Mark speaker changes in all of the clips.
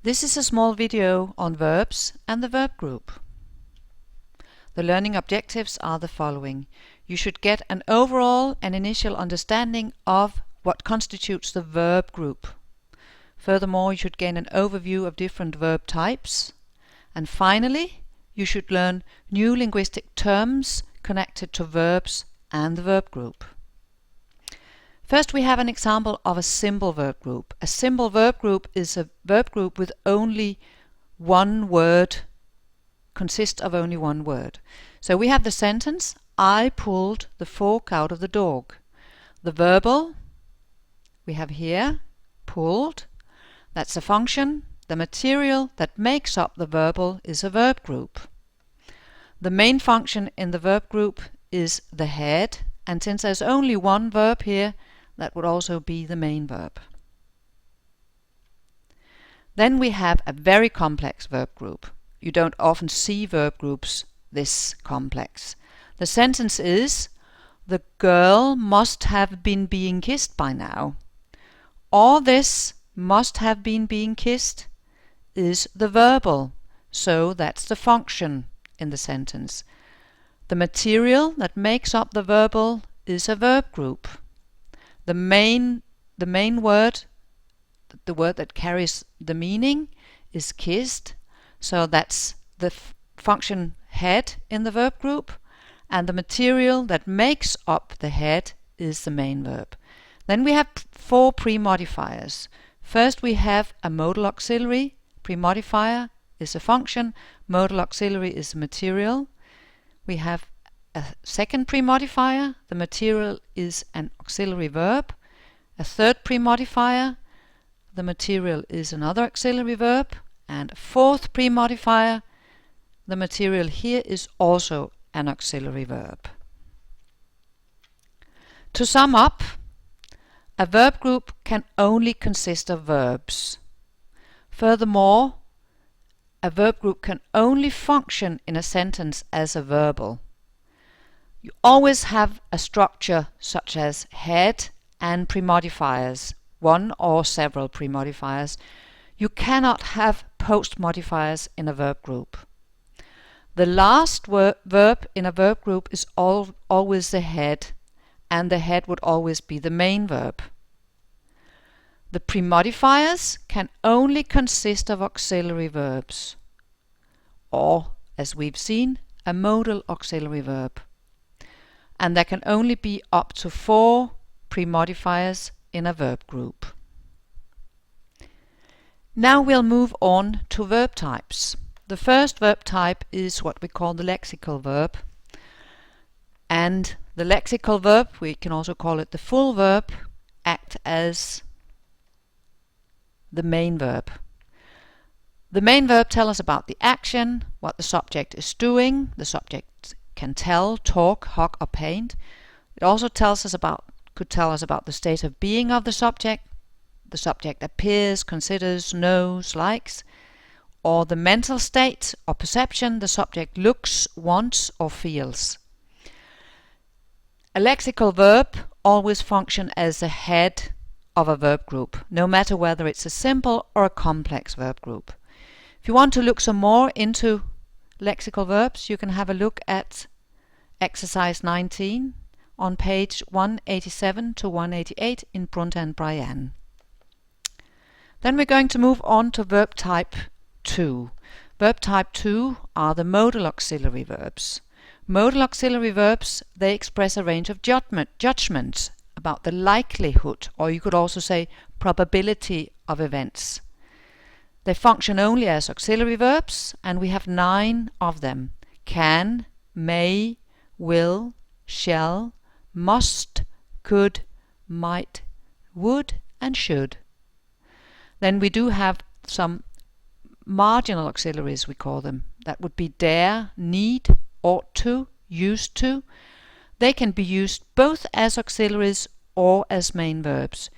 Speaker 1: This is a small video on verbs and the verb group. The learning objectives are the following. You should get an overall and initial understanding of what constitutes the verb group. Furthermore, you should gain an overview of different verb types. And finally, you should learn new linguistic terms connected to verbs and the verb group. First, we have an example of a simple verb group. A simple verb group is a verb group with only one word, consists of only one word. So we have the sentence, I pulled the fork out of the dog. The verbal, we have here, pulled, that's a function. The material that makes up the verbal is a verb group. The main function in the verb group is the head, and since there's only one verb here, that would also be the main verb. Then we have a very complex verb group. You don't often see verb groups this complex. The sentence is, the girl must have been being kissed by now. Or this must have been being kissed is the verbal, so that's the function in the sentence. The material that makes up the verbal is a verb group. The main word, the word that carries the meaning, is kissed, so that's the function head in the verb group, and the material that makes up the head is the main verb. Then we have four pre-modifiers. First we have a modal auxiliary. Pre-modifier is a function, modal auxiliary is the material. We have a second pre-modifier, the material is an auxiliary verb. A third pre-modifier, the material is another auxiliary verb. And a fourth pre-modifier, the material here is also an auxiliary verb. To sum up, a verb group can only consist of verbs. Furthermore, a verb group can only function in a sentence as a verbal. You always have a structure such as head and pre-modifiers, one or several pre-modifiers. You cannot have post-modifiers in a verb group. The last verb in a verb group is always the head, and the head would always be the main verb. The pre-modifiers can only consist of auxiliary verbs, or, as we've seen, a modal auxiliary verb. And there can only be up to 4 pre-modifiers in a verb group. Now we'll move on to verb types. The first verb type is what we call the lexical verb. And the lexical verb, we can also call it the full verb, act as the main verb. The main verb tells us about the action, what the subject is doing. The subject can tell, talk, hug or paint. It also could tell us about the state of being of the subject. The subject appears, considers, knows, likes. Or the mental state or perception the subject looks, wants or feels. A lexical verb always functions as the head of a verb group, no matter whether it's a simple or a complex verb group. If you want to look some more into lexical verbs, you can have a look at exercise 19 on page 187 to 188 in Brunte and Brian. Then we're going to move on to verb type 2. Verb type 2 are the modal auxiliary verbs. Modal auxiliary verbs, they express a range of judgments about the likelihood, or you could also say probability of events. They function only as auxiliary verbs, and we have 9 of them. Can, may, will, shall, must, could, might, would and should. Then we do have some marginal auxiliaries, we call them. That would be dare, need, ought to, used to. They can be used both as auxiliaries or as main verbs.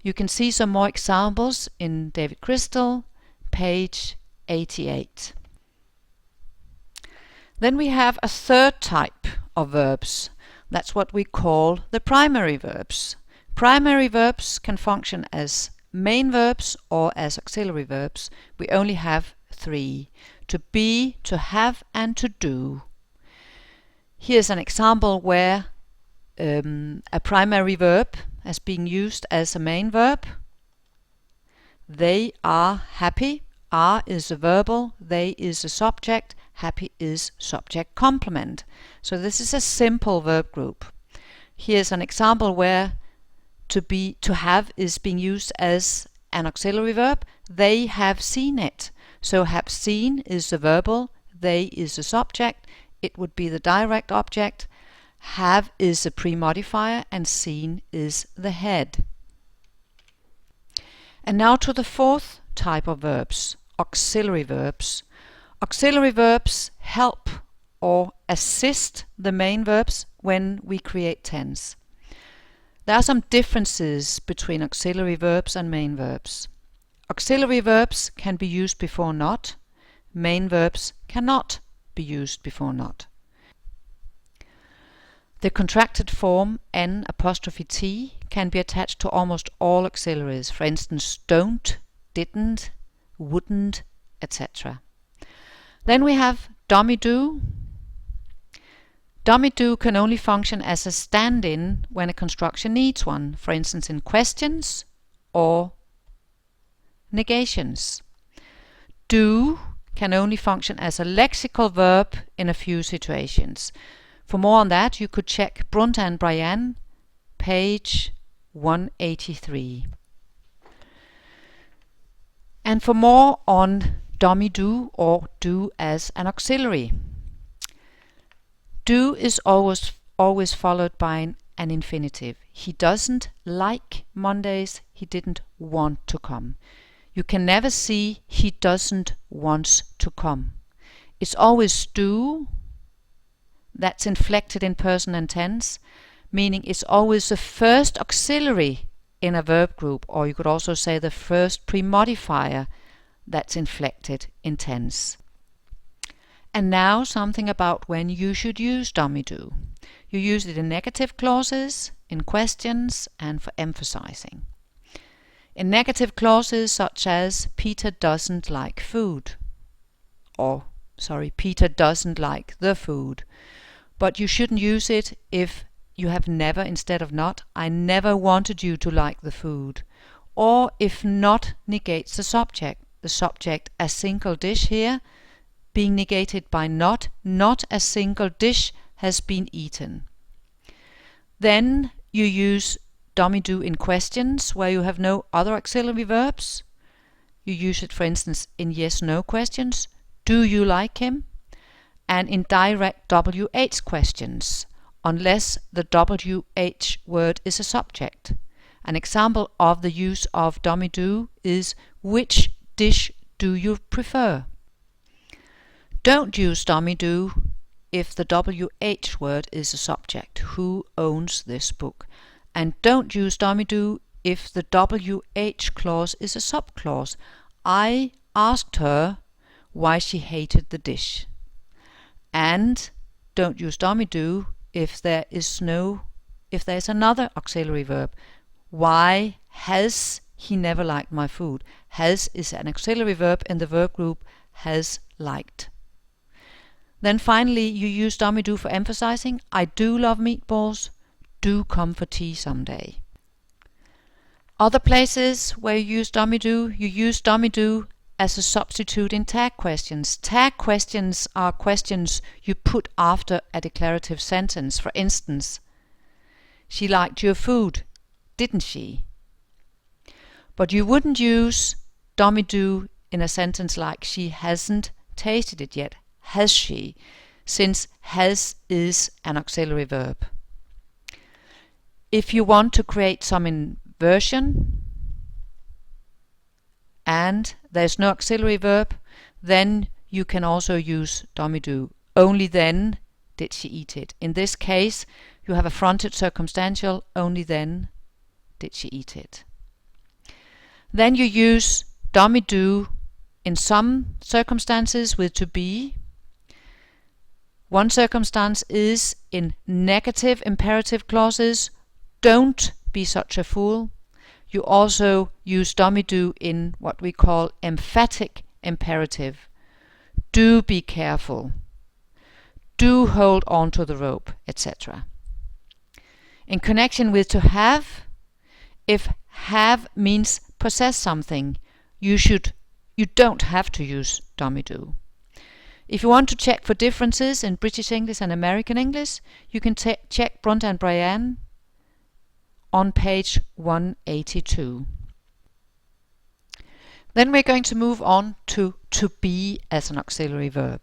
Speaker 1: You can see some more examples in David Crystal, page 88. Then we have a third type of verbs. That's what we call the primary verbs. Primary verbs can function as main verbs or as auxiliary verbs, we only have 3: to be, to have, and to do. Here's an example where a primary verb is being used as a main verb. They are happy. Are is a verbal, they is a subject, happy is subject complement. So this is a simple verb group. Here's an example where to have is being used as an auxiliary verb. They have seen it. So have seen is the verbal, they is the subject, it would be the direct object, have is the pre-modifier, and seen is the head. And now to the fourth type of verbs, auxiliary verbs. Auxiliary verbs help or assist the main verbs when we create tense. There are some differences between auxiliary verbs and main verbs. Auxiliary verbs can be used before not. Main verbs cannot be used before not. The contracted form N'(T) can be attached to almost all auxiliaries, for instance don't, didn't, wouldn't, etc. Then we have dummy do. Dummy do can only function as a stand-in when a construction needs one, for instance in questions or negations. Do can only function as a lexical verb in a few situations. For more on that, you could check Brunta and Brian, page 183. And for more on dummy do or do as an auxiliary. Do is always followed by an infinitive. He doesn't like Mondays, he didn't want to come. You can never see he doesn't want to come. It's always do that's inflected in person and tense, meaning it's always the first auxiliary in a verb group, or you could also say the first pre-modifier that's inflected in tense. And now something about when you should use dummy do. You use it in negative clauses, in questions, and for emphasizing. In negative clauses such as Peter doesn't like food, Peter doesn't like the food. But you shouldn't use it if you have never instead of not. I never wanted you to like the food. Or if not negates the subject. The subject a single dish here being negated by not a single dish has been eaten. Then you use dummy do in questions where you have no other auxiliary verbs. You use it, for instance, in yes-no questions. Do you like him? And in direct WH questions, unless the WH word is a subject. An example of the use of dummy do is, which dish do you prefer? Don't use dummy do if the WH word is a subject. Who owns this book? And don't use dummy do if the WH clause is a subclause. I asked her why she hated the dish. And don't use dummy do if there is another auxiliary verb. Why has he never liked my food? Has is an auxiliary verb in the verb group has liked. Then finally you use dummy do for emphasizing. I do love meatballs. Do come for tea someday. Other places where you use dummy do as a substitute in tag questions. Tag questions are questions you put after a declarative sentence. For instance, she liked your food, didn't she? But you wouldn't use dummy do in a sentence like she hasn't tasted it yet, has she? Since has is an auxiliary verb. If you want to create some inversion and there's no auxiliary verb, then you can also use dummy do. Only then did she eat it. In this case, you have a fronted circumstantial, only then did she eat it. Then you use dummy do in some circumstances with to be. One circumstance is in negative imperative clauses. Don't be such a fool. You also use dummy do in what we call emphatic imperative. Do be careful. Do hold on to the rope, etc. In connection with to have, if have means possess something, you don't have to use dummy do. If you want to check for differences in British English and American English, you can check Brunt and Brian on page 182. Then we're going to move on to be as an auxiliary verb.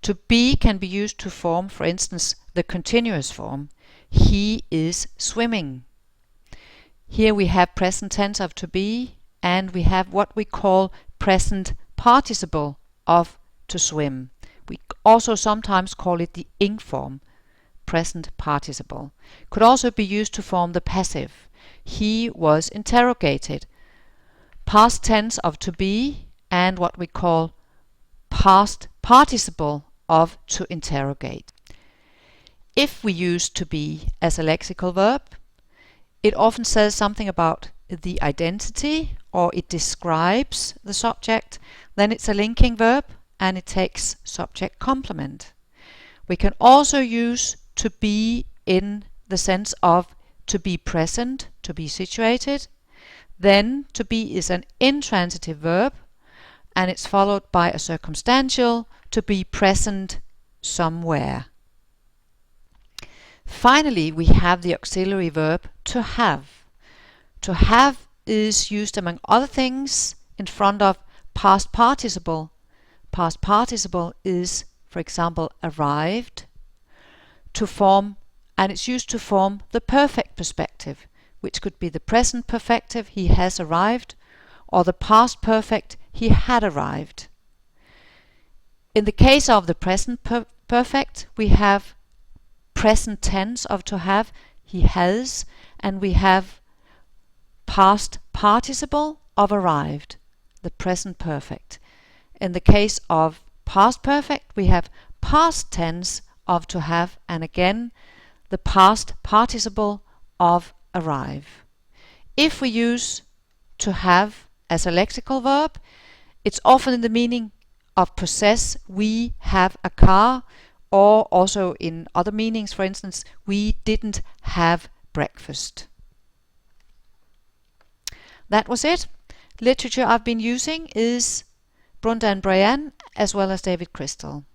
Speaker 1: To be can be used to form, for instance, the continuous form. He is swimming. Here we have present tense of to be, and we have what we call present participle of to swim. We also sometimes call it the ing form, present participle. Could also be used to form the passive. He was interrogated. Past tense of to be, and what we call past participle of to interrogate. If we use to be as a lexical verb, it often says something about the identity, or it describes the subject. Then it's a linking verb, and it takes subject complement. We can also use to be in the sense of to be present, to be situated. Then to be is an intransitive verb, and it's followed by a circumstantial, to be present somewhere. Finally, we have the auxiliary verb to have. To have is used among other things in front of past participle. Past participle is, for example, arrived, to form, and it's used to form the perfect perspective, which could be the present perfective, he has arrived, or the past perfect, he had arrived. In the case of the present perfect, we have present tense of to have, he has, and we have past participle of arrived, the present perfect. In the case of past perfect, we have past tense of to have, and again the past participle of arrive. If we use to have as a lexical verb, it's often in the meaning of possess. We have a car, or also in other meanings, for instance, we didn't have breakfast. That was it. Literature I've been using is Brunt and Brian as well as David Crystal.